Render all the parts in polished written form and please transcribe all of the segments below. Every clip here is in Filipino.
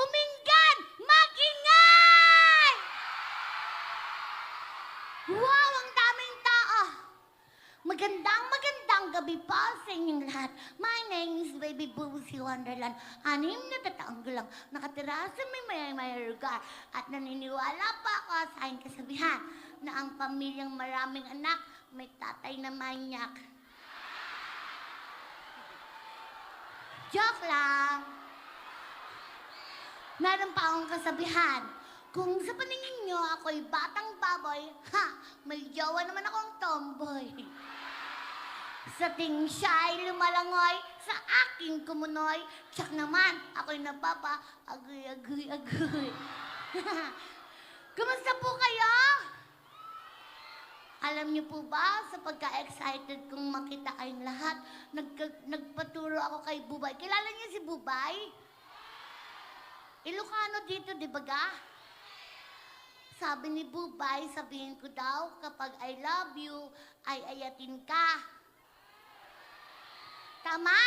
Puminggan! Mag-ingay! Wow, ang daming tao! Magandang gabi po sa inyong lahat. My name is Baby Boozy Wonderland. 6 na tataong gulang nakatira sa may lugar. At naniniwala pa ako sa aking kasabihan na ang pamilyang maraming anak may tatay na manyak. Joke lang. Meron pa akong kasabihan. Kung sa paningin nyo ako'y batang baboy, may jowa naman akong tomboy. Sa ting siya'y lumalangoy, sa aking kumunoy, tsak naman ako'y napapa, agoy. Kumusta po kayo? Alam niyo po ba, sa pagka-excited kong makita kayong lahat, nagpaturo ako kay Bubay. Kilala niyo si Bubay? Ilocano dito, di ba ga? Sabi ni Bubay, sabihin ko daw, kapag I love you, ay ayatin ka. Tama?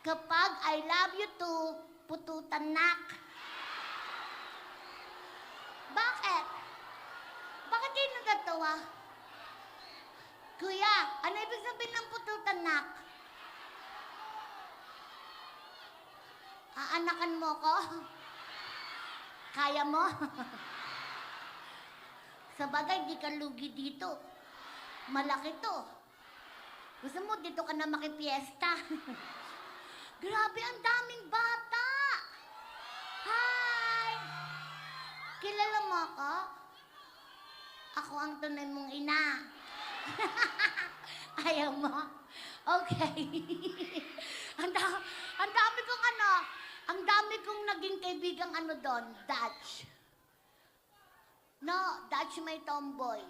Kapag I love you too, pututan nak. Bakit? Bakit kayo nagatawa? Kuya, ano ibig sabihin ng pututan nak? Aanakan mo ko? Kaya mo? Sa bagay, di ka lugi dito. Malaki to. Gusto mo, dito ka na makipiesta. Grabe, ang daming bata. Hi! Kilala mo ako? Ako ang tunay mong ina. Ayaw mo? Okay. Ang dami kong naging kaibigang doon, Dutch. No, Dutch may tomboy.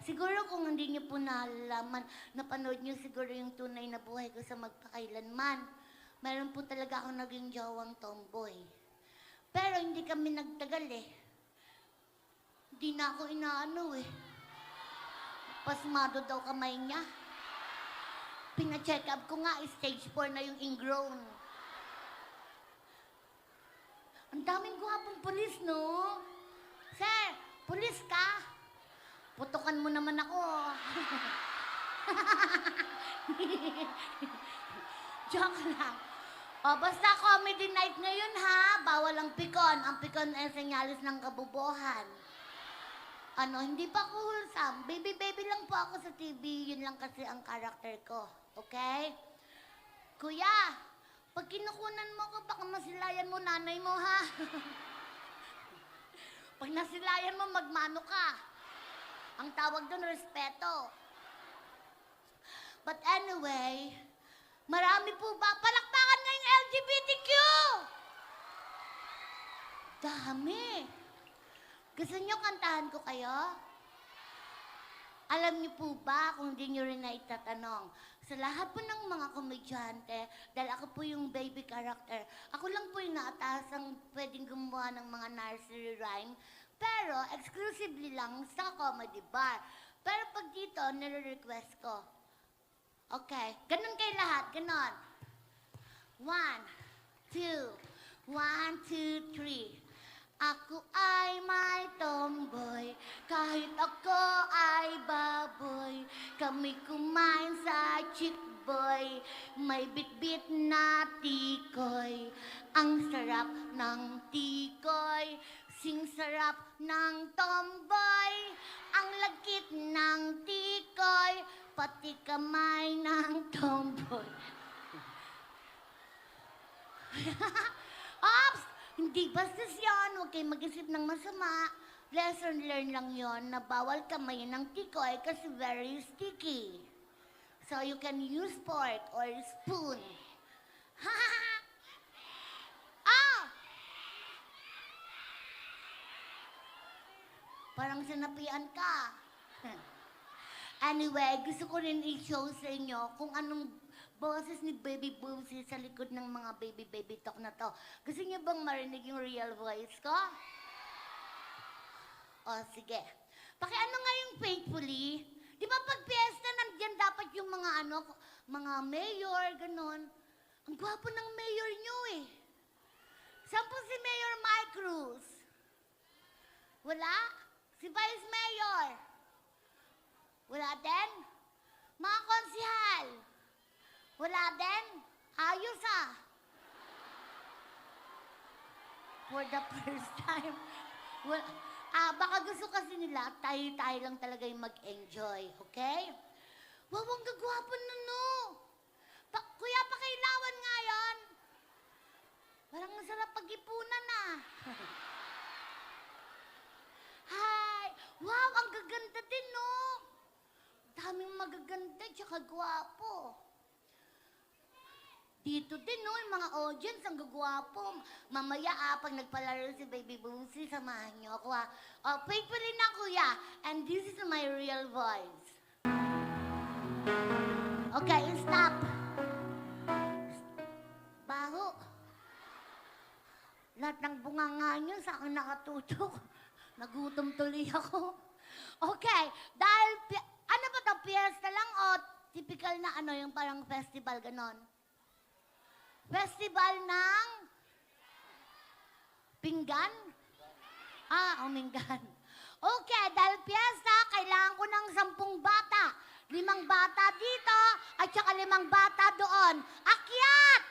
Siguro kung hindi niyo po nalaman, napanood niyo siguro yung tunay na buhay ko sa magpakailanman. Meron po talaga akong naging jowang tomboy. Pero hindi kami nagtagal eh. Hindi na ako inaano eh. Pasmado daw kamay niya. Pina-check up ko nga, stage 4 na yung ingrown. Ang daming guwapong pulis, no? Sir, pulis ka? Putukan mo naman ako. Joke lang. O, basta comedy night ngayon, ha? Bawal ang pikon. Ang pikon ay senyalis ng kabubuhan. Hindi pa ako wholesome. Baby lang po ako sa TV. Yun lang kasi ang karakter ko. Okay? Kuya, pag kinukunan mo ko, baka masilayan mo nanay mo, ha? Pag nasilayan mo, magmano ka. Ang tawag doon, respeto. But anyway, marami po ba? Palakpakan nga yung LGBTQ! Dami. Gusto nyo kantahan ko kayo? Alam niyo po ba, kung di nyo rin na itatanong, sa lahat po ng mga komedyante, dahil ako po yung baby character, ako lang po yung naatasang pwedeng gumawa ng mga nursery rhyme, pero exclusively lang sa comedy bar. Pero pag dito, nire-request ko. Okay, ganun kayo lahat, ganun. 1, 2, 1, 2, 3. Ako ay may tomboy, kahit ako ay baboy. Kami kumain sa chick boy, may bit-bit na tikoy. Ang sarap ng tikoy, sing sarap ng tomboy. Ang lagkit ng tikoy, pati kamay ng tomboy. Ops! Hindi bastos yan. Huwag kayo mag-isip ng masama. Lesson learn lang yon na bawal kamay ng tikoy kasi very sticky. So you can use fork or spoon. Oh! Parang sinapian ka. Anyway, gusto ko rin i-show sa inyo kung anong boses ni Baby Boozy sa likod ng mga baby talk na to. Gusto niyo bang marinig yung real voice ko? O, sige. Pakiano nga yung faithfully. Di ba pag piyesta, nandiyan dapat yung mga mga mayor, ganon. Ang gwapo ng mayor nyo eh. Saan po si Mayor Mike Cruz? Wala? Si Vice Mayor? Wala din? Mga konsihal? Wala din? Ayos ah. For the first time. Baka gusto kasi nila, tayo-tayo lang talaga yung mag-enjoy, okay? Wow, ang gagwapo na no. Kuya, pakailawan nga yan. Parang masarap pag-ipunan ah. Hi! Wow, ang gaganda din no. Daming magaganda tsaka gwapo. Dito din, no, yung mga audience, ang gagwapo. Mamaya, pag nagpalaro si Baby Boomsy, samahan niyo ako, ha. Faithfully na, kuya. And this is my real voice. Okay, stop. Baho. Lahat ng bunganga niyo sa akin nakatutok. Nagutom tuloy ako. Okay, dahil, ano ba ito, piyesta lang o typical na ano, yung parang festival, ganon? Festival ng pinggan? Uminggan. Okay, dahil piyesta, kailangan ko ng 10 bata. 5 bata dito, at saka 5 bata doon. Akyat!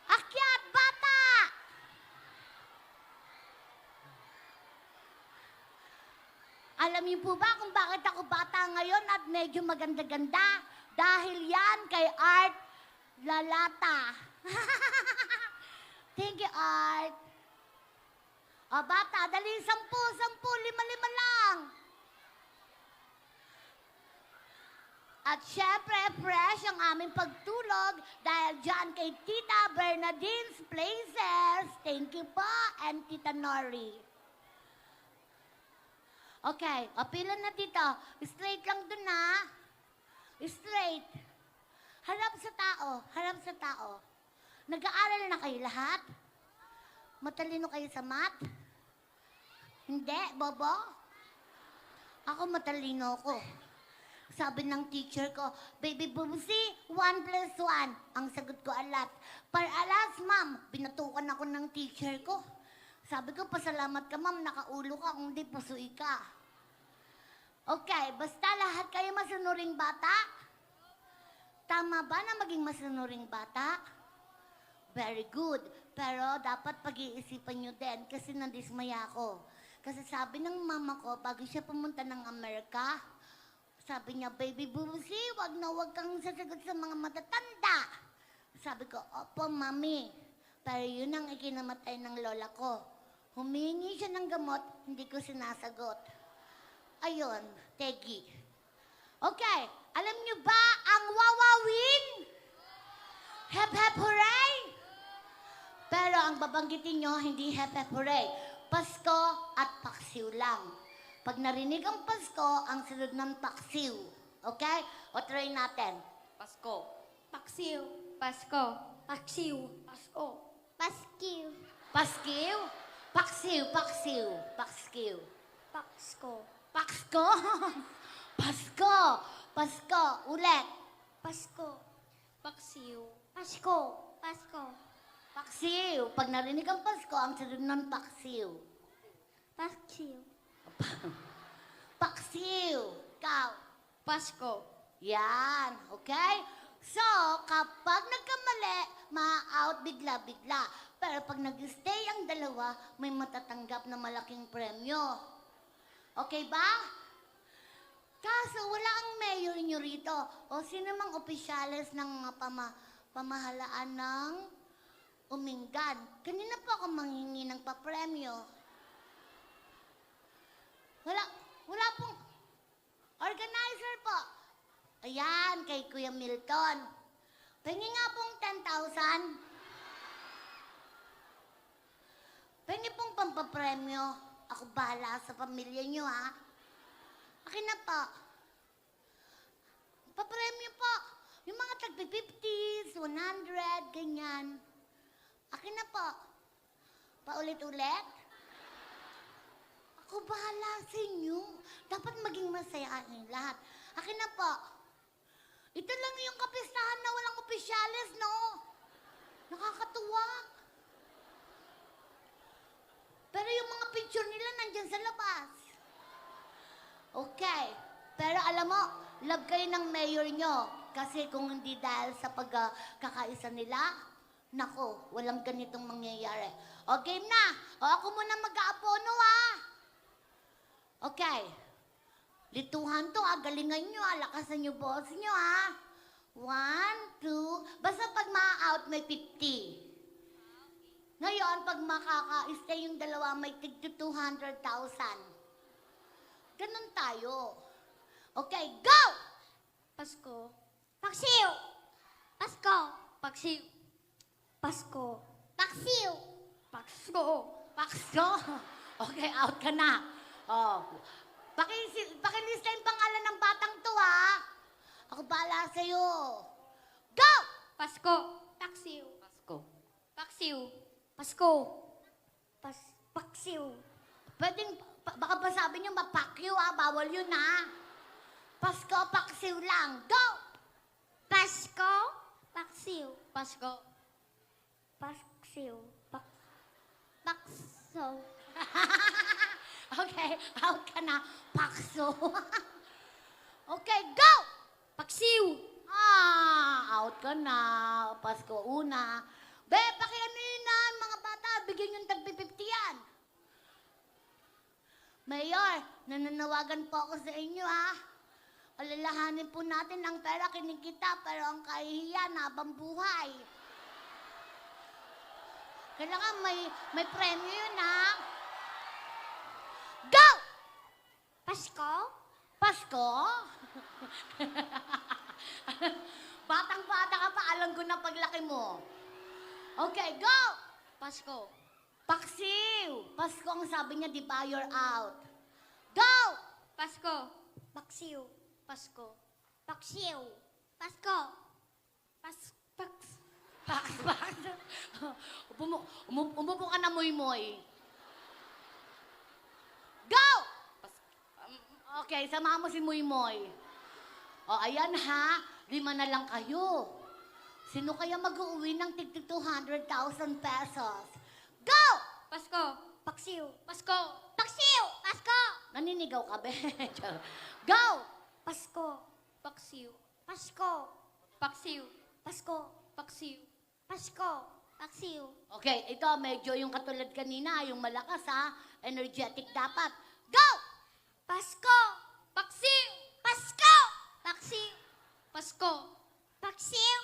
Akyat, bata! Alam niyo po ba kung bakit ako bata ngayon at medyo maganda-ganda? Dahil yan kay Art Lalata. Thank you, Art. Bata, dali 10, 5 lang. At syempre, fresh ang aming pagtulog dahil dyan kay Tita Bernadine's Places. Thank you po, and Tita Nori. Okay, pila na dito. Straight lang dun na. Straight. Harap sa tao. Harap sa tao. Nag-aaral na kayo lahat? Matalino kayo sa math? Hindi, bobo? Ako matalino ko. Sabi ng teacher ko, Baby Boomsy, 1 + 1. Ang sagot ko, alat. Alas, ma'am, binatukan ako ng teacher ko. Sabi ko, pasalamat ka, ma'am, nakaulo ka, kung di pusoy ka. Okay, basta lahat kayo masunuring bata? Tama ba na maging masunuring bata? Very good. Pero dapat pag-iisipan nyo din kasi nadismaya ako. Kasi sabi ng mama ko, bago siya pumunta ng Amerika, sabi niya, Baby Boomsy, wag kang sasagot sa mga matatanda. Sabi ko, opo, mami. Pero yun ang ikinamatay ng lola ko. Humingi siya ng gamot, hindi ko sinasagot. Ayun, tegi. Okay, alam niyo ba ang wawawin? Hep hep hooray! Pero ang babanggitin nyo, hindi hep hep hooray. Pasko at paksiw lang. Pag narinig ang Pasko, ang sunod ng paksiw. Okay? O try natin. Pasko. Paksiw. Pasko. Paksiw. Pasko. Paskiw. Paskiw? Paksiw, paksiw, paskiw. Pasko. Pasko? Pasko. Pasko. Ulit. Pasko. Paksiw. Pasko. Pasko. Paksiw. Pag narinig ang Pasko, ang sunod ng paksiw. Paksiw. Paksiw. Ikaw. Pasko. Yan. Okay? So, kapag nagkamali, ma-out bigla-bigla. Pero pag nag-stay ang dalawa, may matatanggap na malaking premyo. Okay ba? Kaso, wala ang mayor nyo rito. O sino mang opisyales ng pamahalaan ng Umingan. Kanina po ako manghingi ng papremyo. Wala pong organizer po. Ayan, kay Kuya Milton. Pengi nga pong 10,000. Pengi pong pampapremyo. Ako bahala sa pamilya nyo, ha? Akin na po. Papremyo po. Yung mga tagpi-50s, 100, ganyan. Akin na po. Paulit-ulit. Ako bahala sa inyo. Dapat maging masaya ang lahat. Akin na po. Ito lang yung kapistahan na walang opisyalis, no? Nakakatuwa. Pero yung mga picture nila nandyan sa labas. Okay. Pero alam mo, love kayo ng mayor nyo. Kasi kung hindi dahil sa pagkakaisa nila, nako, walang ganitong mangyayari. O, game na. O, ako muna mag-aapono, ha? Okay. Lituhan to, ha? Galingan nyo, ha? Lakasan nyo boss nyo, ha? 1, 2, basta pag ma-out may 50. Ngayon, pag makaka-stay yung dalawa, may tig 200,000. Ganun tayo. Okay, go! Pasko. Paksiw! Pasko! Paksiw. Pasko! Paksiw! Pasko. Pakso! Okay, out ka na. Oh. Pakilista yung pangalan ng batang to, ha? Ako bahala sa'yo. Go! Pasko. Paksiw! Pasko. Paksiw. Pasko! Paksiw! Pwedeng, baka ba sabi niyo mapakyo, ha? Bawal yun, ha? Pasko, paksiw lang. Go! Pasko! Paksiw! Pasko. Paksiw! Pakso! Okay, out ka na. Pakso. Okay, go! Paksiw. Out ka na. Pasko una. Be, pakiano yun na, mga bata. Bigyan yung tagpi-50 yan. Mayor, nananawagan po ako sa inyo, ha? Alalahanin po natin ang pera kinikita, pero ang kahihiyan habang buhay. Kailangan may premyo yun, ha? Go! Pasko! Pasko? Batang-bata ka pa, alam ko na paglaki mo. Okay, go! Pasko. Paksiw! Pasko ang sabi niya, di ba, you're out. Go! Pasko. Paksiw! Pasko. Paksiw! Pasko! Paks. Umupo ka na, moy-moy. Go! Okay, samahan mo si Moy-Moy. O, ayan ha, 5 na lang kayo. Sino kaya mag-uwi ng tig 200,000 pesos? Go! Pasko. Paksiw! Pasko. Paksiw! Pasko! Naninigaw ka, be? Go! Pasko! Paksiw. Pasko! Paksiw. Pasko! Paksiw. Pasko! Paksiw! Okay, ito medyo yung katulad kanina, yung malakas ha, energetic dapat. Go! Pasko! Paksiw. Pasko! Paksiw! Pasko. Paksiw!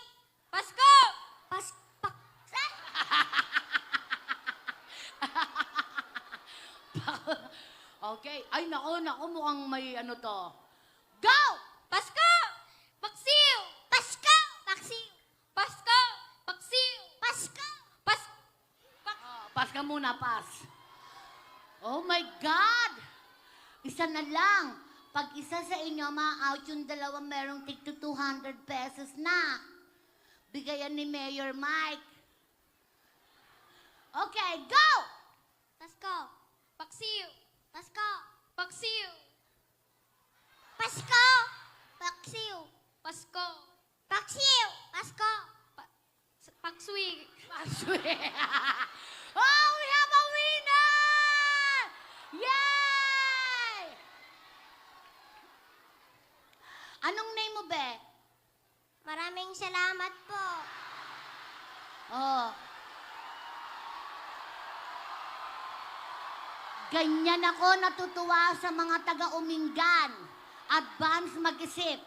Pasko. Okay, ay nako, mukhang may ano to. Go! Pasko. Paksiw. Pasko! Paksiw! Pasko. Paksiw. Pasko! Pass ka muna, pass. Oh my God! Isa na lang. Pag isa sa inyo ma-out yung dalawa, merong tig 200 pesos na. Bigayan ni Mayor Mike. Okay, go! Pasko! Paksiw. Pasko! Paksiw. Pasko! Paksiw! Pasko. Paksiw! Pasko! Pakswig. Oh, we have a winner! Yay! Anong name mo, be? Maraming salamat po. Oh. Ganyan ako natutuwa sa mga taga-Umingan. Advance mag-isip.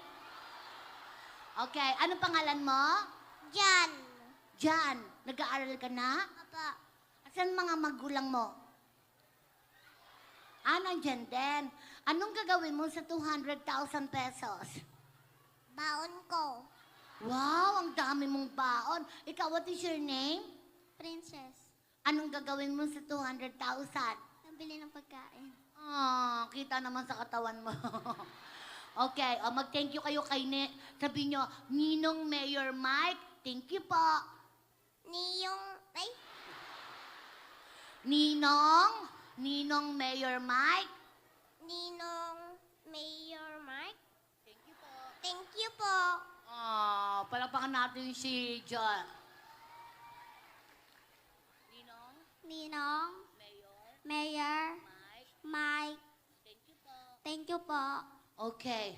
Okay, ano pangalan mo? Jan. Jan, nag-aaral ka na? Papa. Asan mga magulang mo? Nandyan din. Anong gagawin mo sa 200,000 pesos? Baon ko. Wow, ang dami mong baon. Ikaw, what is your name? Princess. Anong gagawin mo sa 200,000? Nabili ng pagkain. Kita naman sa katawan mo. Okay, mag-thank you kayo kay sabi nyo, Ninong Mayor Mike, thank you po. Ninong Mayor Mike. Ninong Mayor Mike. Thank you po. Thank you po. Palakpakan natin si John. Ninong, Ninong, Mayor, Mayor, Mike, Mike, thank you po. thank you po. Okay.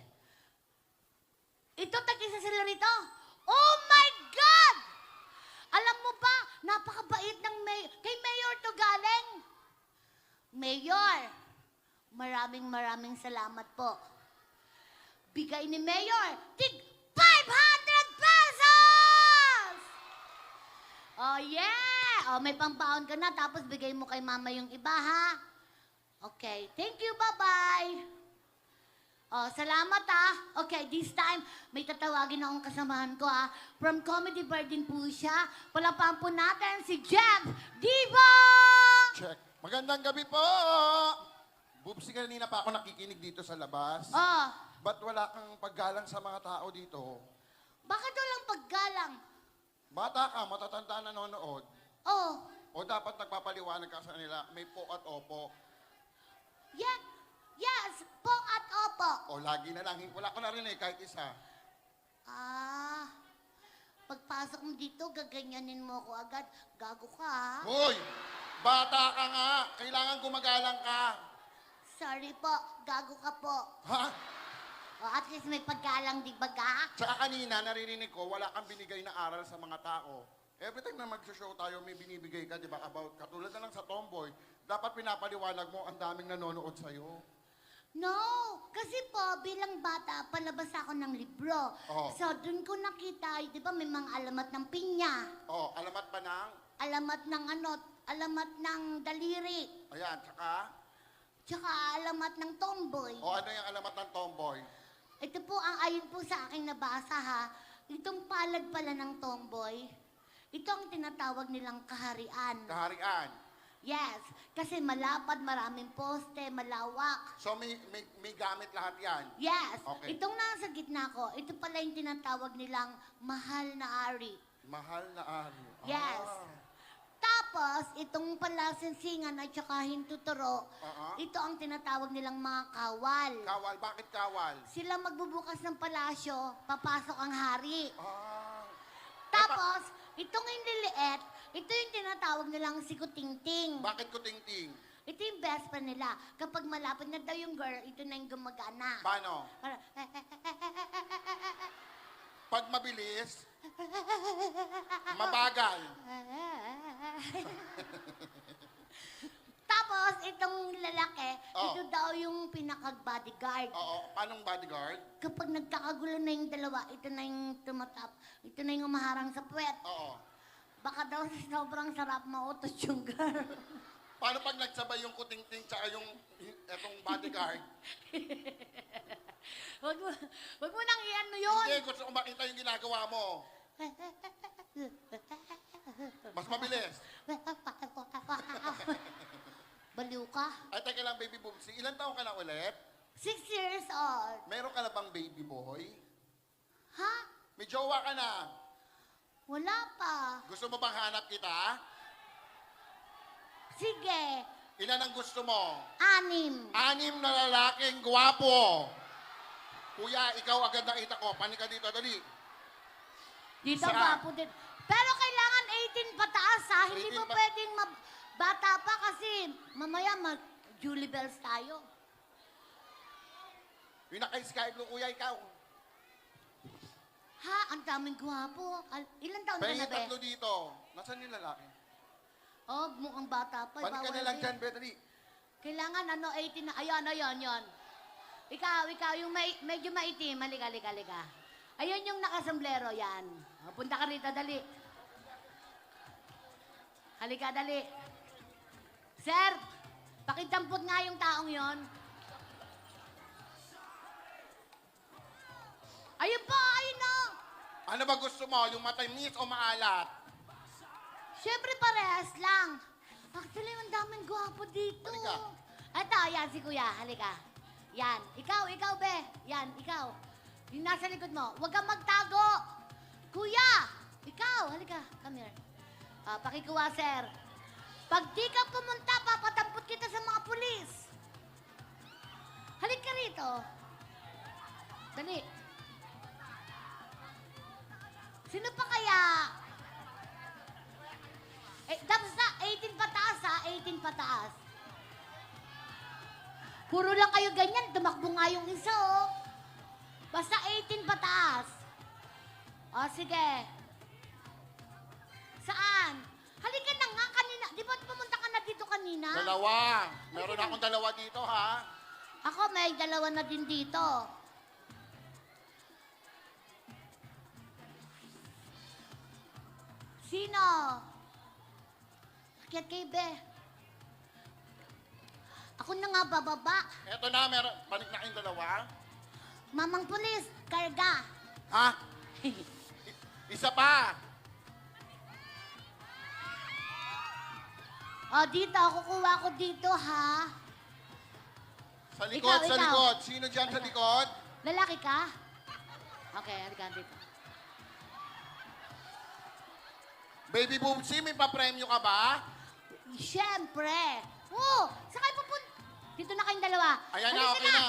Ito, tag-isa sila rito. Oh my God! Alam mo ba, napakabait ng mayor. Kay Mayor to galing. Mayor, maraming salamat po. Bigay ni Mayor, tig 500 pesos! Oh yeah! Oh, may pambaon ka na, tapos bigay mo kay mama yung iba, ha? Okay, thank you, bye-bye. Oh, salamat Okay, this time, may tatawagin akong kasamahan ko From Comedy Bar din po siya. Palapahan po natin si Jeff Diva! Check. Magandang gabi po! Bubsi, kanina pa ako nakikinig dito sa labas. Oh, Ba't wala kang paggalang sa mga tao dito? bakit walang paggalang? Bata ka, matatanda nanonood. Oh, O dapat nagpapaliwanag ka sa kanila, may po at opo. yes, po at opo. O lagi na lang, wala ko narinig kahit isa. Pagpasok mo dito, gaganyanin mo ako agad. Gago ka, Hoy! Bata ka nga! Kailangan gumagalang ka! Sorry po, gago ka po. Ha? At least may paggalang, di ba ga? Tsaka kanina, naririnig ko, wala kang binigay na aral sa mga tao. Every time na mag-show tayo, may binibigay ka, di ba, about, katulad na lang sa Tomboy, dapat pinapaliwanag mo, ang daming nanonood sa'yo. No, kasi po, bilang bata, palabas ako ng libro. Oo. So, dun ko nakita, di ba, may mga alamat ng pinya, O, alamat pa ng, alamat ng alamat ng daliri, ayan, tsaka alamat ng tomboy. o ano yung alamat ng Tomboy? Ito po ang ayon po sa aking nabasa itong palad pala ng tomboy, ito ang tinatawag nilang kaharian. Kaharian. Yes, kasi malapad, maraming poste, malawak. So, may gamit lahat yan. Yes, Okay. itong nasa gitna ko, ito pala yung tinatawag nilang mahal na ari. Mahal na ari. Yes. Tapos, itong pala sinsingan at saka hintuturo, ito ang tinatawag nilang mga kawal. Kawal. Bakit kawal? Sila magbubukas ng palasyo, papasok ang hari. Ah. Tapos, itong inliliit, ito yung tinatawag nilang si Kutingting. Bakit ko ting-ting? Ito yung best friend nila. Kapag malapit na daw yung girl, ito na yung gumagana. Paano? Para- Pag mabilis, mabagal. Tapos, itong lalaki, Oh. ito daw yung pinaka-bodyguard. Oo. Paanong bodyguard? Kapag nagkakagulo na yung dalawa, ito na yung tumatap. Ito na yung umaharang sa puwet. Oo. Baka daw sa sobrang sarap mautos yung girl. Paano pag nagsabay yung kuting-ting tsaka yung etong bodyguard? Wag mo nang iyan yun. Hindi, gusto ko makita yung ginagawa mo. Mas mabilis. Baliw ka. Ay, teka lang, baby boomsi. Ilan taong ka na ulit? 6 years old. Meron ka na bang baby boy? Ha? May jowa ka na. Wala pa. Gusto mo bang hanap kita? Sige. Ilan ang gusto mo? 6. 6 na lalaking gwapo. Kuya, ikaw agad nakita ko. Panik ka dito, dali. Dito Saan? pa po din. Pero kailangan 18 pataas ha. Hindi 18 mo pa- pwedeng bata pa kasi mamaya mag-Julie Bells tayo. Yung naka-Skype nung kuya, ikaw. Ha? Ang daming gwapo. Ilan taon ka Pahingin na, be? tatlo dito. Nasaan yung lalaki? Oh, mukhang bata pa. Panik ka Bawal na lang din. dyan, be, dali. Kailangan 18 na. Ayan. Ikaw, yung medyo maitim. Halika. Ayun yung nakasomblero, yan. Punta ka rito, dali. Halika, dali. Sir, pakidampot nga yung taong yon. Ayun po, ayun o. Ano ba gusto mo? Yung matamis o maalat? Siyempre parehas lang. Actually, ang daming gwapo dito. Halika. Ito, yan si kuya. Halika. Yan. Ikaw, be. Yan, ikaw. Yung nasa likod mo. Huwag kang magtago. Kuya! Ikaw, halika. Come here. Pakikuha, sir. Pag di ka pumunta, papatampot kita sa mga pulis. Halika rito. Dali. Sino pa kaya? Tapos na, 18 pataas ha, 18 pataas. Puro lang kayo ganyan, tumakbo nga yung isa oh. Basta 18 pataas. O, sige. Saan? Halika na nga kanina. Di ba pumunta ka na dito kanina? Dalawa. Meron akong dalawa dito, ha? Ako, may dalawa na din dito. Sino? Akyat kay Be. Ako na nga bababa. Eto na, meron. Balik na kayong dalawa. Mamang pulis, karga. Ha? Isa pa. O, dito. Kukuha ko dito, ha? Sa likod, Ikaw, sa ikaw. likod. Sino dyan sa likod? Lalaki ka? Okay, halika dito. Baby Boobsy, may papremyo ka ba? Siyempre. Oh, saan kayo pupunta? Dito na kayong dalawa. Ayan na, Halika okay na.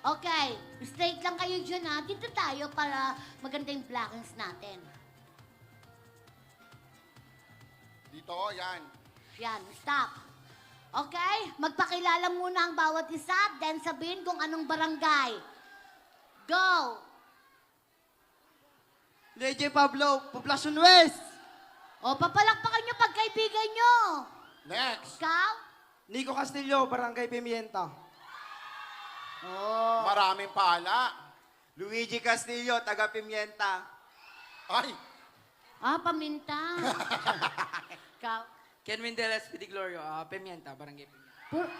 Okay, straight lang kayo dyan ha. Dito tayo para maganda yung blockings natin. Dito, yan. Yan, stop. Okay, magpakilala muna ang bawat isa, then sabihin kung anong barangay. Go! DJ Pablo, Poblacion West. O, papalakpakan nyo pagkaibigan nyo. Next. Ikaw? Nico Castillo, Barangay Pimienta. Oh. Maraming pala. Luigi Castillo, taga Pimienta. Ay, Ah, paminta. Ikaw? Ken Mendeles, Pidi Glorio, Pimienta, Barangay Pimienta.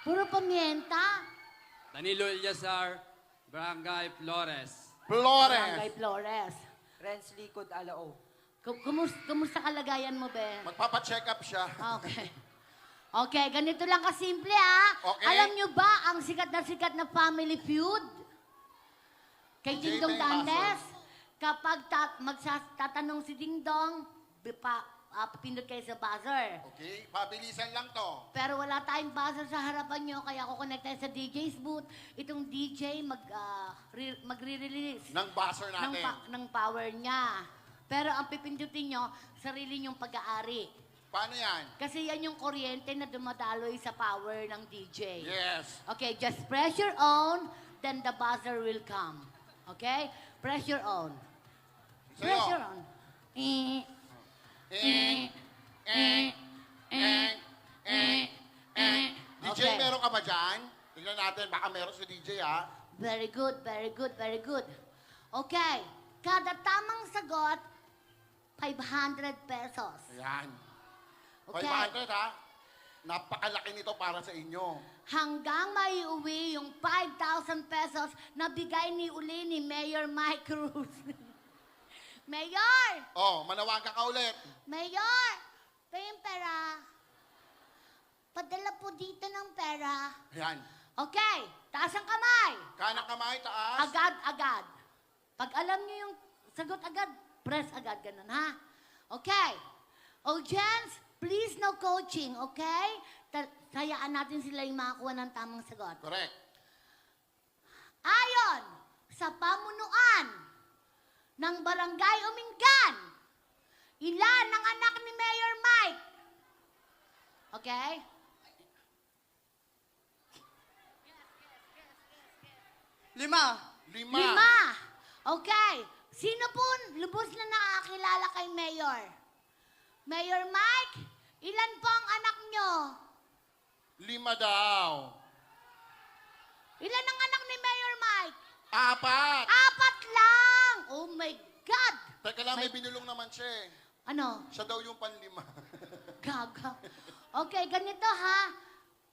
Puro pamienta. Danilo Ilyasar, Barangay Flores. Barangay Flores. Flores. Renz Licod, Alao. Kumusta kalagayan mo, be? Magpapacheck up siya. Okay. Okay, ganito lang kasimple ha. Okay. Alam nyo ba ang sikat na Family Feud? Kay DJ Dingdong Beng Dantes? Kapag magtatanong si Dingdong, pindot kayo sa buzzer. Okay, pabilisan lang to. Pero wala tayong buzzer sa harapan nyo, kaya ako connect tayo sa DJ's booth. Itong DJ magre-release Nang buzzer natin. ng power niya. Pero ang pipindutin nyo, sarili nyong pag-aari. Paano yan? Kasi yan yung kuryente na dumadaloy sa power ng DJ. Yes. Okay, just press your on, then the buzzer will come. Okay? Press your on. Sa'yo. Press your on. Eng, eng, eng, eng, eng. DJ, Okay. meron ka ba dyan? Tingnan natin, baka meron si DJ, ha? Very good, very good, very good. Okay, kada tamang sagot, 500 pesos. Ayan. Okay. 500, ha? Napakalaki nito para sa inyo. Hanggang maiuwi yung 5,000 pesos na bigay ni uli ni Mayor Mike Cruz. Mayor! Oh, manawagan ka ulit. Mayor! Ito yung pera. Padala po dito ng pera. Ayan. Okay, taas ang kamay. Kanang kamay, taas. Agad. Pag alam niyo yung sagot agad, press agad, ganun ha? Okay. Audience, please no coaching, okay? Hayaan natin sila yung makakuha ng tamang sagot. Correct. Ayon sa pamunuan ng Barangay Umingan, ilan ang anak ni Mayor Mike? Okay? Lima. Lima. Okay. Sino po lubos na nakakilala kay Mayor? Mayor Mike, ilan po ang anak nyo? 5 daw. Ilan ang anak ni Mayor Mike? 4. 4 lang! Oh my God! Teka lang, may binulong naman siya eh. Ano? Siya daw yung panlima. Gaga. Okay, ganito ha.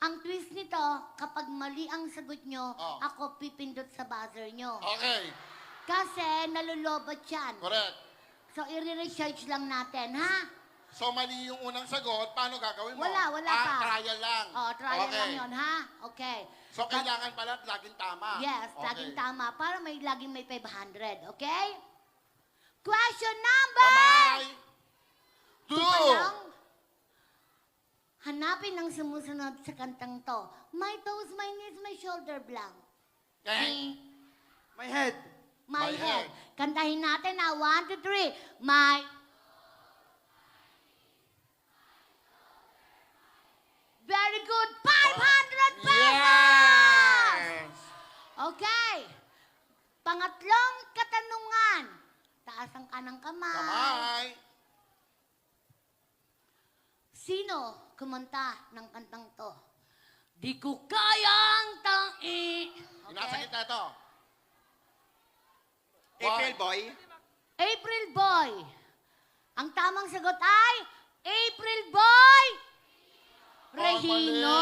Ang twist nito, kapag mali ang sagot nyo, Oh. ako pipindot sa buzzer nyo. Okay. Kasi nalulobot yan. Correct. So, i-research lang natin, ha? So, mali yung unang sagot, paano gagawin mo? Wala pa. Trial lang. Oh, trial Okay. lang yun, ha? Okay. So, kailangan pala laging tama. Yes, Okay. laging tama. Para laging may 500, okay? Question number! Kamay! 2! Ito pa lang. Hanapin ang sumusunod sa kantang to. My toes, my knees, my shoulder blank. Okay. My head. My My head. head. Kantahin natin na 1, 2, 3. My... Very good. 500 pesos! Yes! Okay. Pangatlong katanungan. Taas ang kanang kamay. Kamay. Sino kumanta ng kantang to? Di ko kayang tangi. Nasa gitna ito. April Boy. April Boy. Ang tamang sagot ay April Boy Regino.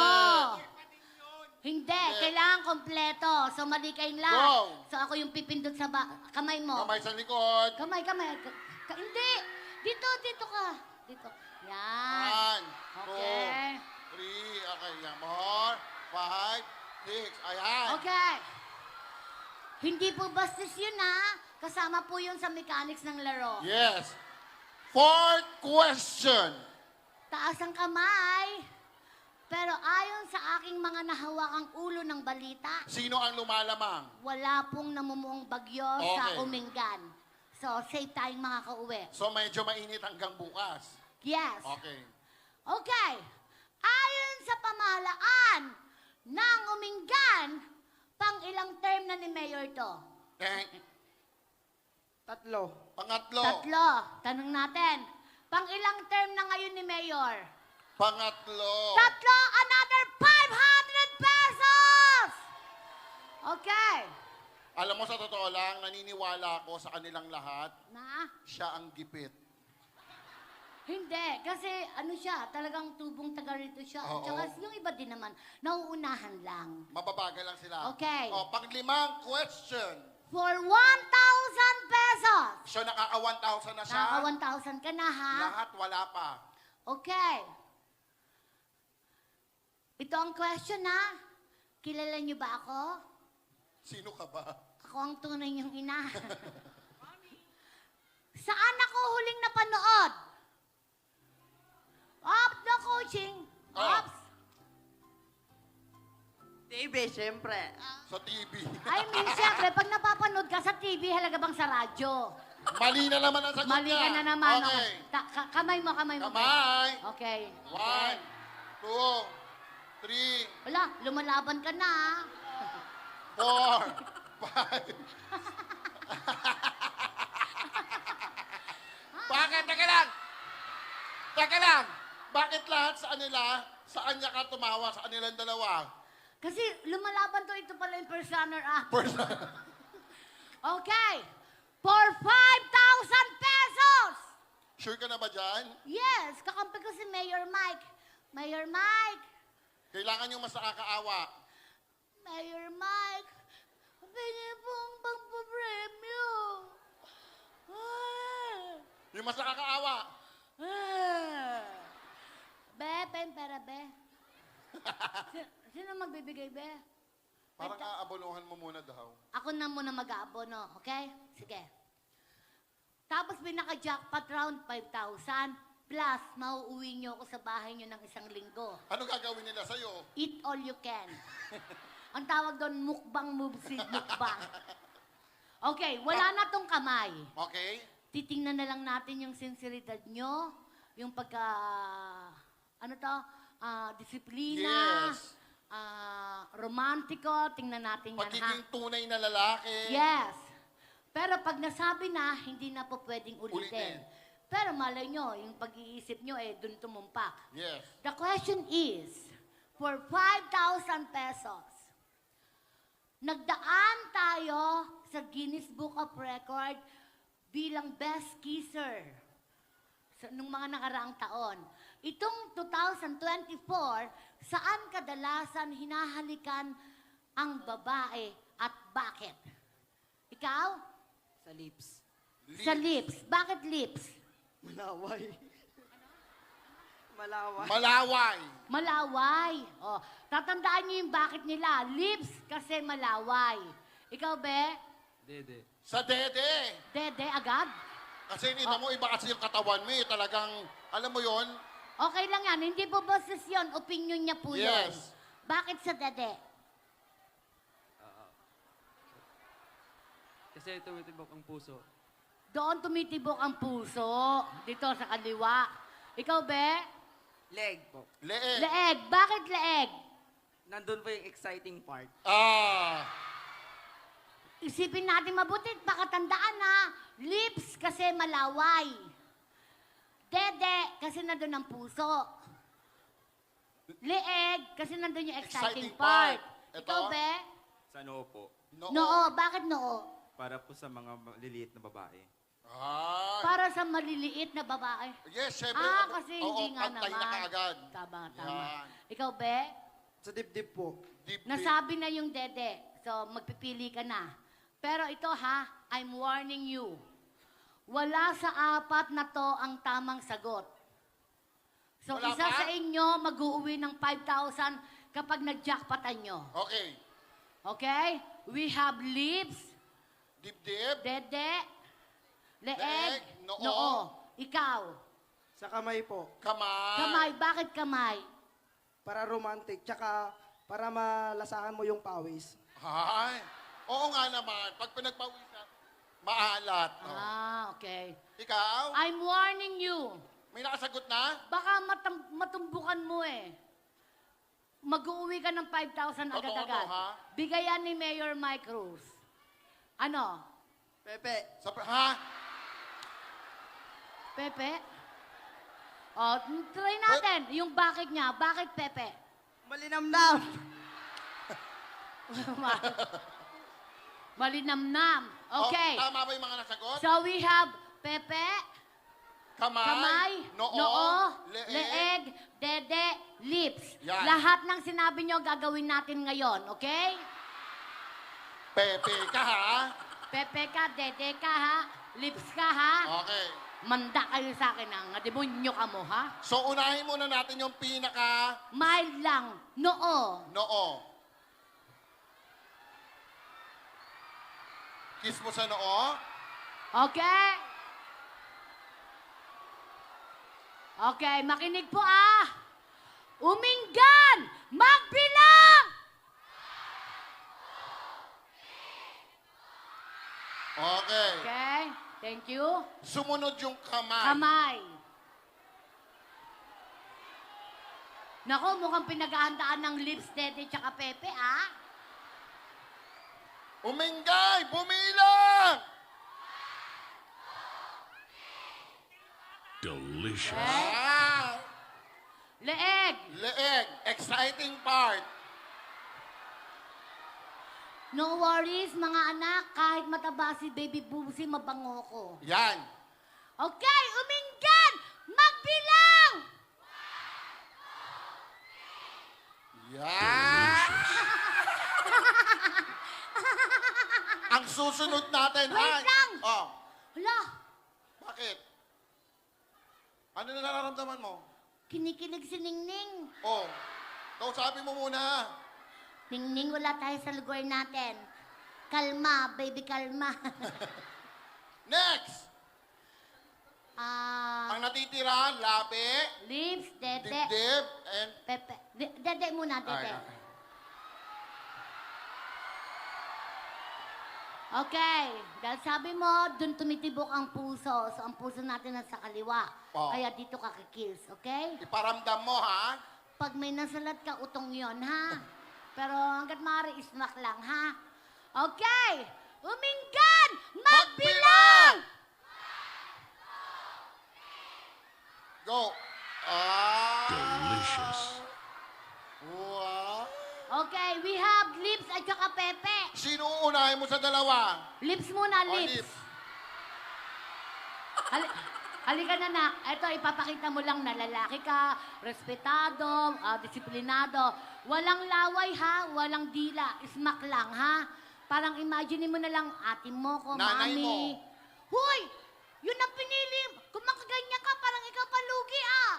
Hindi, kailangan kompleto. So, mali kayong lahat. Go. So, ako yung pipindot sa kamay mo. Kamay sa likod. Kamay. Hindi. Dito ka. Dito. Yan. 1, 2, Okay. 3. Okay, yan. More. 5, 6. Ayan. Okay. Hindi po bastos yun, ha? Kasama po yun sa mechanics ng laro. Yes. Fourth question. Taas ang kamay. Pero ayon sa aking mga nahawakang ulo ng balita, Sino ang lumalamang? wala pong namumuong bagyo sa Okay. Umingan. So, safe tayong mga kauwi. So medyo mainit hanggang bukas. Yes. Okay. Okay. Ayon sa pamahalaan ng Umingan, pang ilang term na ni Mayor to? Tatlo. Pangatlo. Tatlo. Tanong natin, pang ilang term na ngayon ni Mayor? Pangatlo. Tatlo, another 500 pesos! Okay. Alam mo, sa totoo lang, naniniwala ako sa kanilang lahat, Na? siya ang gipit. Hindi, kasi ano siya, talagang tubong taga rito siya. Oo. Tsaka yung iba din naman, nauunahan lang. Mababagal lang sila. Okay. O, panglimang question. For 1,000 pesos! So, nakaka 1,000 na siya. Naka 1,000 ka na, ha? Lahat wala pa. Okay. Ito ang question, ha? Kilala niyo ba ako? Sino ka ba? Ako ang tunay niyong ina. Saan ako huling napanood? Ops, no coaching. Ah. Ops. TV, siyempre. Sa TV. I mean, siyempre, pag napapanood ka sa TV, halaga bang sa radyo? Mali na naman ang sagot Mali niya. ka na naman. Okay. Kamay mo. Kamay. Okay. 1, 2, 3, Wala, lumalaban ka na. 4, 5. Bakit? Teka lang! Teka lang! Bakit lahat sa kanya ka tumawa, sa kanilang dalawa? Kasi lumalaban to, ito pala yung first runner-up. Okay. For 5,000 pesos! Sure ka na ba dyan? Yes, kakampi ko si Mayor Mike. Mayor Mike! Kailangan yung mas nakakaawa. Mayor Mike! Pwede pong pangpapremyo. Yung mas nakakaawa. Be, pera, be. Sino magbibigay, be? Parang aabonohan mo muna daw. Ako na muna mag-aabono, okay? Sige. Tapos pinaka-jackpot round, 5,000. Plus, mauuwi niyo ako sa bahay niyo ng 1 linggo. Ano gagawin nila sa'yo? Eat all you can. Ang tawag doon, mukbang moves, mukbang. Okay, wala na tong kamay. Okay? Titingnan na lang natin yung sinseridad nyo, yung pagka, disiplina, Yes. romantiko, tingnan natin yan, ha? Pagiging tunay na lalaki. Yes. Pero pag nasabi na, hindi na po pwedeng ulitin. Ulitin. Pero malay nyo, yung pag-iisip nyo, dun tumumpak. Yes. The question is, for 5,000 pesos, nagdaan tayo sa Guinness Book of Record bilang best kisser nung mga nakaraang taon. Itong 2024, saan kadalasan hinahalikan ang babae at bakit? Ikaw? Sa lips. Sa lips. Bakit lips? Malaway. Malaway. Malaway. Malaway. Oh, tatandaan niyo yung bakit nila. Lips kasi malaway. Ikaw, be? Dede. Sa dede. Dede, agad? Kasi hindi mo, iba kasi yung katawan mo eh. Talagang, alam mo yon Okay lang yan. Hindi po boses yun. Opinion niya po yun. Yes. Bakit sa dede? Kasi tumitibok ang puso. Doon tumitibok ang puso. Dito sa kaliwa. Ikaw, be? Leg po. Leeg. Leeg. Bakit leeg? Nandun po yung exciting part. Ah. Isipin natin mabuti. Pakatandaan na. Lips kasi malaway. Dede kasi nandun ang puso. Leeg kasi nandun yung exciting Exciting part. part. Ito? Ikaw, be? Sa noo po. Noo. Bakit noo? Para po sa mga liliit na babae. Ah. Para sa maliliit na babae. Yes, syempre. Kasi hindi nga pantay naman. na kaagad. Tama. Yan. Ikaw, be? Sa dibdib po. Deep, deep. Nasabi na yung dede. So, magpipili ka na. Pero ito ha, I'm warning you. Wala sa apat na to ang tamang sagot. So, Wala isa pa? sa inyo mag-uuwi ng 5,000 kapag nag-jackpotan nyo. Okay. Okay? We have lips, Deep, deep. dede, leeg, Leeg, noo. noo. Ikaw. Sa kamay po. Kamay. Kamay. Bakit kamay? Para romantic. Tsaka para malasahan mo yung pawis. Ay. Oo nga naman. Pag pinagpawisan, maalat. Oh. Okay. Ikaw? I'm warning you. May nakasagot na? Baka matumbukan mo eh. Mag-uwi ka ng 5,000 Totoo agad-agad. to, ha? Bigayan ni Mayor Mike Cruz. Ano? Pepe. Ha? Pepe? O, try natin. Yung bakit niya. Bakit Pepe? Malinamnam. Malinamnam. Okay. Oh, tama ba yung mga nasagot? So we have Pepe, kamay, noo, leeg, dede, lips. Yan. Lahat ng sinabi nyo gagawin natin ngayon, okay? Pepe ka, ha? Pepe ka, dede ka ha, lips ka ha. Okay. Manda kayo sa akin ang demonyo ka mo ha. So, unahin muna natin yung pinaka Mild lang, noo. noo. Kiss mo sa noo. Okay? Okay, makinig po ah. Uminggan! Magbilang! Okay. Okay, thank you. Sumunod yung kamay. Kamay. Nako, mukhang pinaghahandaan ng lips, dede, tsaka pepe, ah. Umingay! Bumilang! Delicious. Ah! Leeg. Leeg. Exciting part. No worries, mga anak. Kahit mataba si Baby Boobsy, mabango ko. Yan. Okay, uminggan! Magbilang! Yan. Ang susunod natin, Wait lang! Oh, Hala, bakit? Ano na nararamdaman mo? kinikilig si Ningning. Oh, kausapin mo muna. Ningning, wala tayo sa lugar natin. Kalma, baby, kalma. Next! Ang natitira, labi, Lips, dede, dibdib, and... pepe. Dede muna, dede. Ay, Okay, dahil sabi mo, dun tumitibok ang puso. So, ang puso natin nasa kaliwa. Oh. Kaya dito ka kikiss, okay? iparamdam mo, ha? Pag may nasalat ka, utong yon ha? Pero hanggat maaari, ismak lang, ha? Okay! Uminggan! Magbilang! Go! Ah! Delicious. Wow! Okay, we have lips at saka pepe. Sino uunahin mo sa dalawa? Lips muna, O, lips. lips. Halika na na. Ito, ipapakita mo lang na lalaki ka, respetado, disiplinado. Walang laway ha, walang dila. Smack lang ha. Parang imagine mo na lang ate mo ko, Nanay mami. mo. Hoy! Yun ang pinili. Kung makaganyan ka, parang ikaw palugi ah.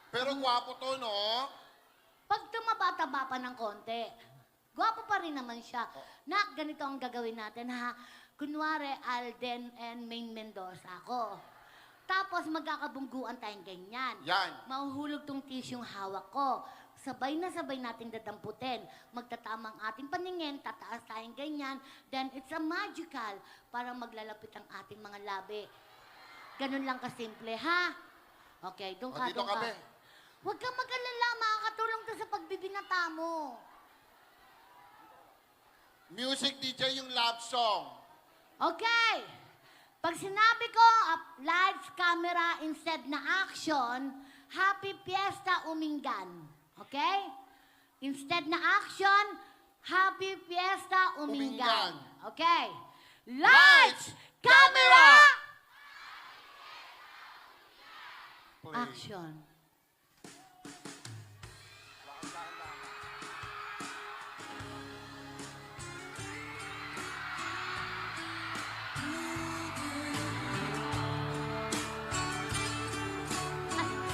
Pero gwapo to, no? Pag tumabata-ba pa ng konti, gwapo pa rin naman siya. Nak, ganito ang gagawin natin, ha? Kunwari, Alden and Maine Mendoza ako. Tapos magkakabungguan tayong ganyan. Yan. Mahuhulog tong tisyong hawak ko. Sabay na sabay nating dadamputin. Magtatama ang ating paningin, tataas tayong ganyan. Then it's a magical para maglalapit ang ating mga labi. Ganun lang kasimple, ha? Okay, doon O, ka, dito doon ka. kami. Huwag kang mag-alala, makakatulong to sa pagbibinata mo. Music DJ yung love song. Okay. Pag sinabi ko, lights, camera, instead na action, happy fiesta umingan. Okay? Instead na action, happy fiesta umingan. Umingan. Okay. Lights, camera, Play. action.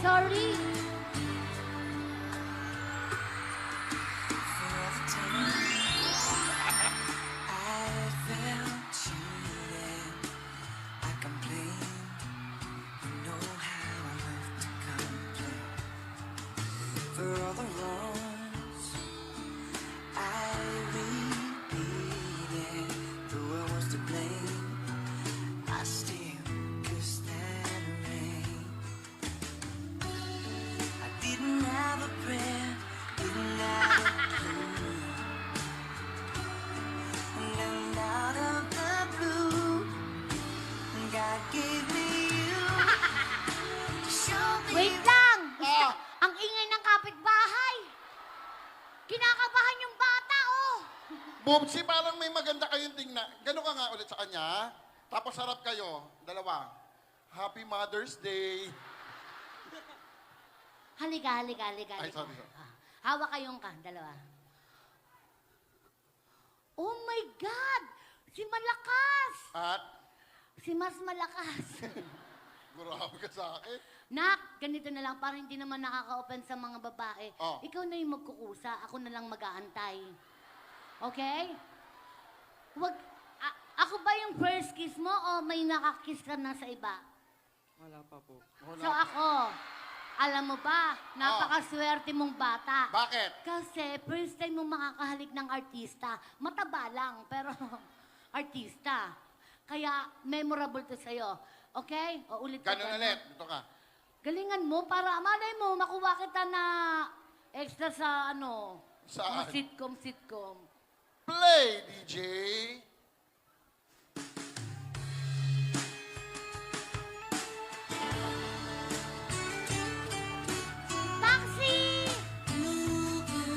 Sorry. For all the wrongs I repeated, though I was to blame, I still kissed that ring. I didn't have a prayer, didn't have a clue, and then out of the blue, God gave me you to show me. Wait lang! Ah! Ang ingay ng kapitbahay! Kinakabahan yung bata, oh! Bubsy, parang may maganda kayong tingnan. Gano'n ka nga ulit sa kanya. Tapos harap kayo. Dalawa. Happy Mother's Day. Halika, halika, halika. Ay, halika. sorry, sorry. Hawak kayong ka, dalawa. Oh my God! Si Malakas! At, Si Mas Malakas. gurabe ka sa akin. Nak, ganito na lang, para hindi naman nakaka-open sa mga babae. Oh. Ikaw na yung magkukusa, ako na lang mag-aantay. Okay? Ako ba yung first kiss mo o may nakakiss ka na sa iba? Wala pa po. So ako, alam mo ba, napakaswerte mong bata. Bakit? Kasi first time mong makakahalik ng artista, mataba lang, pero artista. Kaya memorable to sa'yo. Okay? O ulit ka. Ganun ulit. Dito ka. Galingan mo para malay mo makuha kita na extra sa ano, Saan? mga sitcom. Play, DJ. Taxi!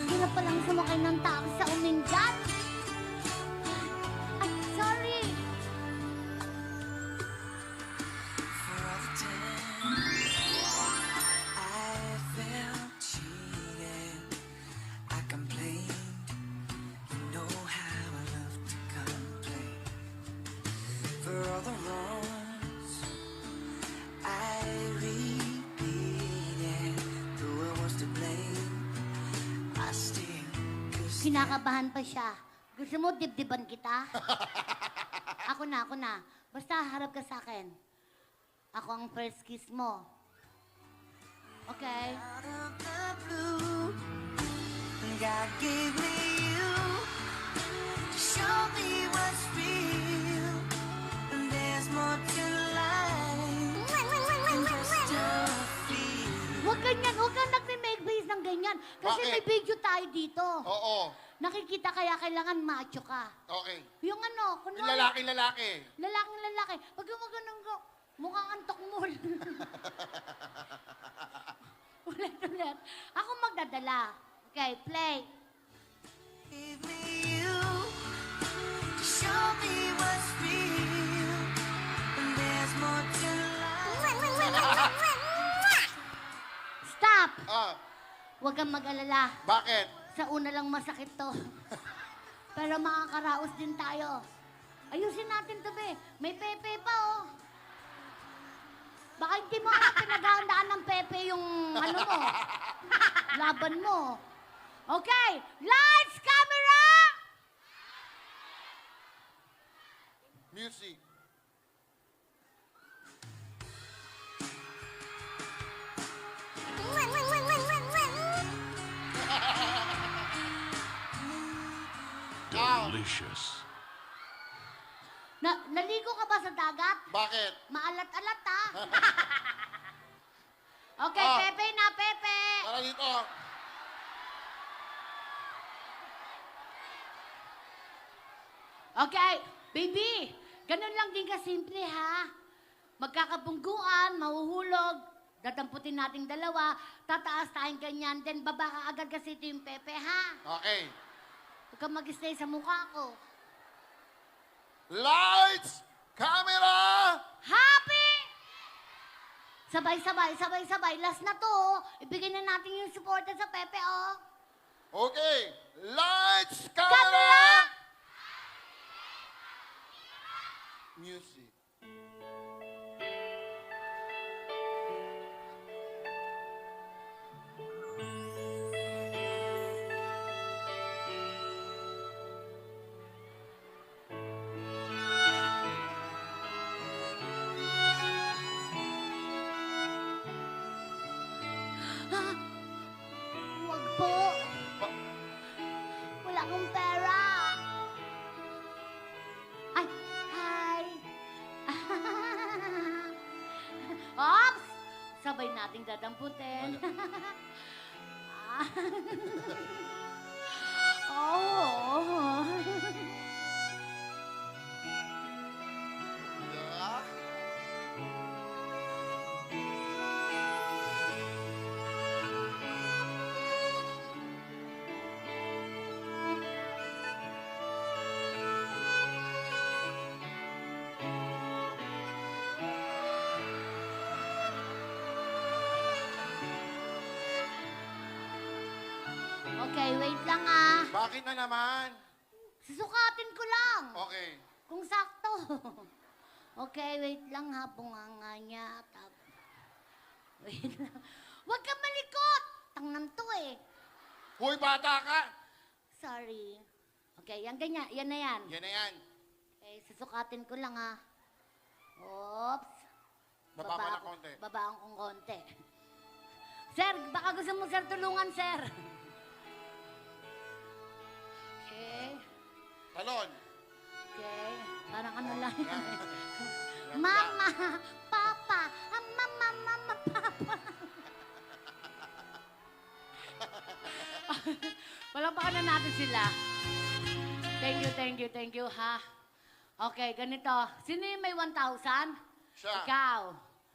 Hirap palang sumakay ng taxi sa Umingan. Ay, sorry. For all the times I felt cheated, I complained. You know how I love to complain. For all the wrongs I repeated, though I was to blame, I still kissed. Kinakabahan pa siya. Gusto mo dibdiban kita? Ako na. Basta harap ka sa akin. Ako ang first kiss mo. Okay? Out of the blue, God gave me you to show me what's real. And there's more to life than just a feel. Huwag ganyan. Huwag kang nagme-make face ng ganyan. Kasi Bakit? may video tayo dito. Oo. Nakikita kaya kailangan macho ka. Okay. Yung ano, Yung kunwari, lalaki. lalaking-lalaki. Pag gumaganong ko, mukhang antok mo. Ulit. Ako magdadala. Okay, play. Gave me you to show me what's real. And there's more to life. Stop! Ah, Huwag kang mag-alala. bakit? Sa una lang masakit to. Pero makakaraos din tayo. Ayusin natin to, be. May pepe pa, oh. Baka hindi mo pinaghahandaan ng pepe yung ano mo. Laban mo. Okay, lights, camera! Music. Delicious. Naligo ka ba sa dagat? Bakit? Maalat-alat, ha? Okay, Ah. Pepe na, Pepe! Tara dito. Okay, baby, ganun lang din kasimple, ha? Magkakabungguan, mahuhulog, dadamputin nating dalawa, tataas tayong ganyan, then baba ka agad kasi ito yung Pepe, ha? Okay. Huwag kang mag-stay sa mukha ko. Lights! Camera! Happy! Sabay-sabay, sabay-sabay. Last na to, oh. Ibigay na natin yung supporter sa Pepe, oh. Okay. Lights! Camera! Camera! Music. Ah, Wag po. Wala akong pera. Ay, hi. Ops! Sabay nating dadamputin. Oh. Yeah. Okay, wait lang ah. Bakit na naman? Susukatin ko lang. Okay. Kung sakto. Okay, wait lang ha. Bunganga niya. Wait lang. Huwag ka malikot. Tangnan to eh. Hoy, bata ka! Sorry. Okay, yan ganyan. Yan na yan. Yan na yan. Okay, susukatin ko lang ha. Oops. Baba pa ng konti. Babaan kong konti. Sir, baka gusto mo sir tulungan, sir. Okay. Talon. Okay. Parang ano lang. Yan. Mama, Papa, Mama, Papa. Palakpakan na natin sila. Thank you, ha? Okay, ganito. Sino yung may 1,000? Siya. Ikaw.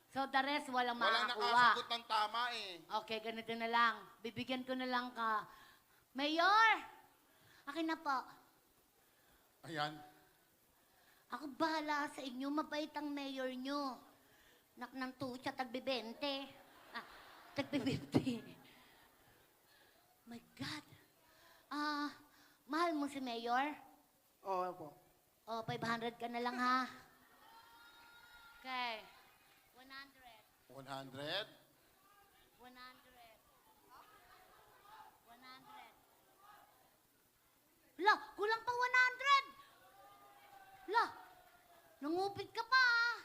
So, the rest, walang Walang makakuha. nakasagot ng tama eh. Okay, ganito na lang. Bibigyan ko na lang ka. Mayor! Akin na po. Ayan. Ako bahala sa inyo. Mabait ang mayor nyo. Nak ng tutsa, tagbe-20. Tagbe-50. My God. Mahal mo si mayor? Oo po. O, 500 ka na lang, ha? Okay. 100. 100. 100. La, kulang pa 100. La, nangupit ka pa, ah.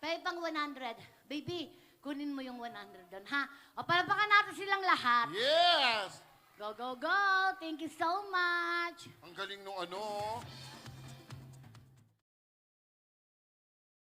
Pay pang 100. Baby, kunin mo yung 100 doon, ha? O, palapakan natin silang lahat. Yes! Go, go, go! Thank you so much! Ang galing nung ano.